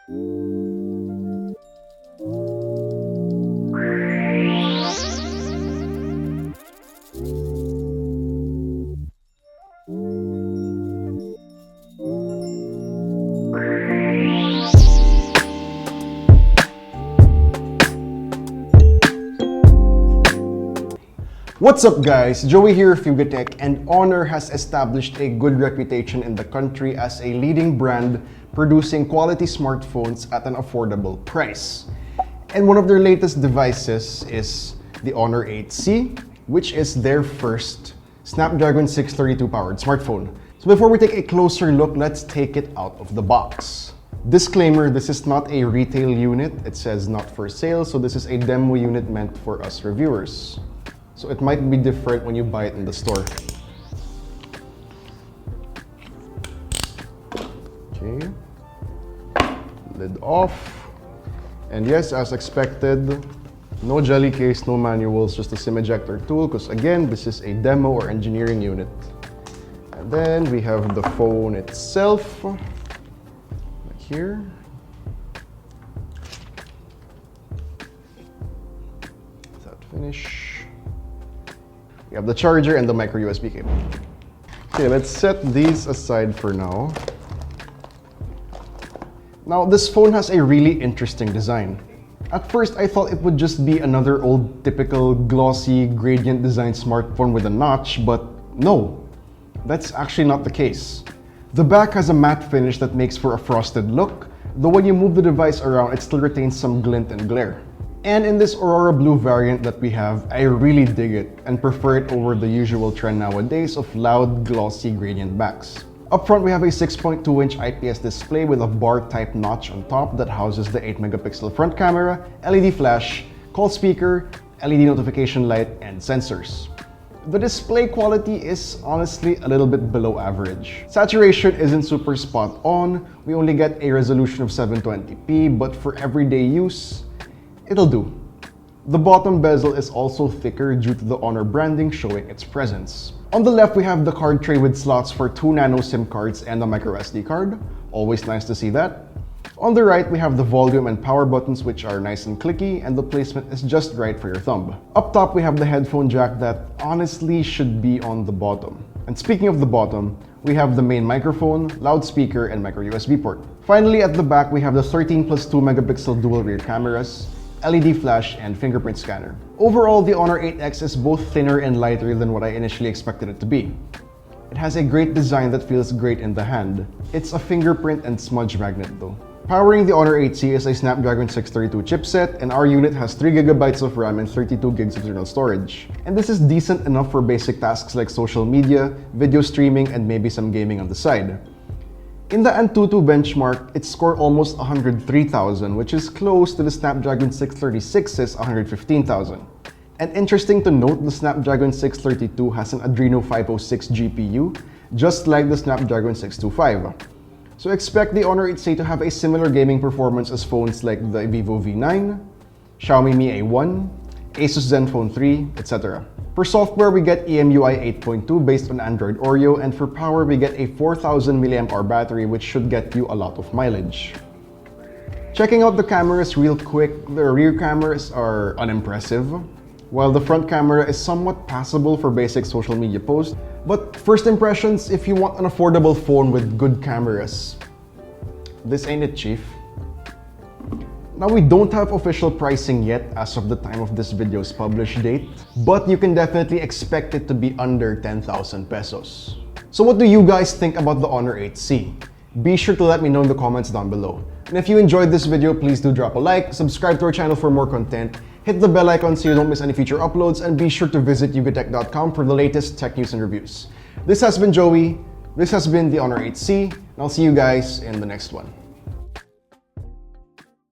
What's up guys, Joey here of YugaTech, and Honor has established a good reputation in the country as a leading brand producing quality smartphones at an affordable price. And one of their latest devices is the Honor 8C, which is their first Snapdragon 632 powered smartphone. So before we take a closer look, let's take it out of the box. Disclaimer, this is not a retail unit. It says not for sale, so this is a demo unit meant for us reviewers. So it might be different when you buy it in the store. Okay, lid off. And yes, as expected, no jelly case, no manuals, just a SIM ejector tool, because again, this is a demo or engineering unit. And then we have the phone itself, like here. Without finish. We have the charger and the micro USB cable. Okay, let's set these aside for now. Now, this phone has a really interesting design. At first, I thought it would just be another old typical glossy gradient design smartphone with a notch, but no, that's actually not the case. The back has a matte finish that makes for a frosted look, though when you move the device around, it still retains some glint and glare. And in this Aurora Blue variant that we have, I really dig it and prefer it over the usual trend nowadays of loud, glossy gradient backs. Up front, we have a 6.2-inch IPS display with a bar-type notch on top that houses the 8-megapixel front camera, LED flash, call speaker, LED notification light, and sensors. The display quality is honestly a little bit below average. Saturation isn't super spot on. We only get a resolution of 720p, but for everyday use, it'll do. The bottom bezel is also thicker due to the Honor branding showing its presence. On the left, we have the card tray with slots for 2 nano SIM cards and a micro SD card. Always nice to see that. On the right, we have the volume and power buttons, which are nice and clicky, and the placement is just right for your thumb. Up top, we have the headphone jack that honestly should be on the bottom. And speaking of the bottom, we have the main microphone, loudspeaker, and micro USB port. Finally, at the back, we have the 13+2 megapixel dual rear cameras, LED flash, and fingerprint scanner. Overall, the Honor 8X is both thinner and lighter than what I initially expected it to be. It has a great design that feels great in the hand. It's a fingerprint and smudge magnet though. Powering the Honor 8C is a Snapdragon 632 chipset, and our unit has 3GB of RAM and 32GB of internal storage. And this is decent enough for basic tasks like social media, video streaming, and maybe some gaming on the side. In the Antutu benchmark, it scored almost 103,000, which is close to the Snapdragon 636's 115,000. And interesting to note, the Snapdragon 632 has an Adreno 506 GPU, just like the Snapdragon 625. So expect the Honor 8C to have a similar gaming performance as phones like the Vivo V9, Xiaomi Mi A1, Asus Zenfone 3, etc. For software, we get EMUI 8.2 based on Android Oreo, and for power, we get a 4000 mAh battery, which should get you a lot of mileage. Checking out the cameras real quick, the rear cameras are unimpressive, while the front camera is somewhat passable for basic social media posts. But first impressions, if you want an affordable phone with good cameras, this ain't it, chief. Now, we don't have official pricing yet as of the time of this video's publish date, but you can definitely expect it to be under 10,000 pesos. So what do you guys think about the Honor 8C? Be sure to let me know in the comments down below. And if you enjoyed this video, please do drop a like, subscribe to our channel for more content, hit the bell icon so you don't miss any future uploads, and be sure to visit YugaTech.com for the latest tech news and reviews. This has been Joey, this has been the Honor 8C, and I'll see you guys in the next one.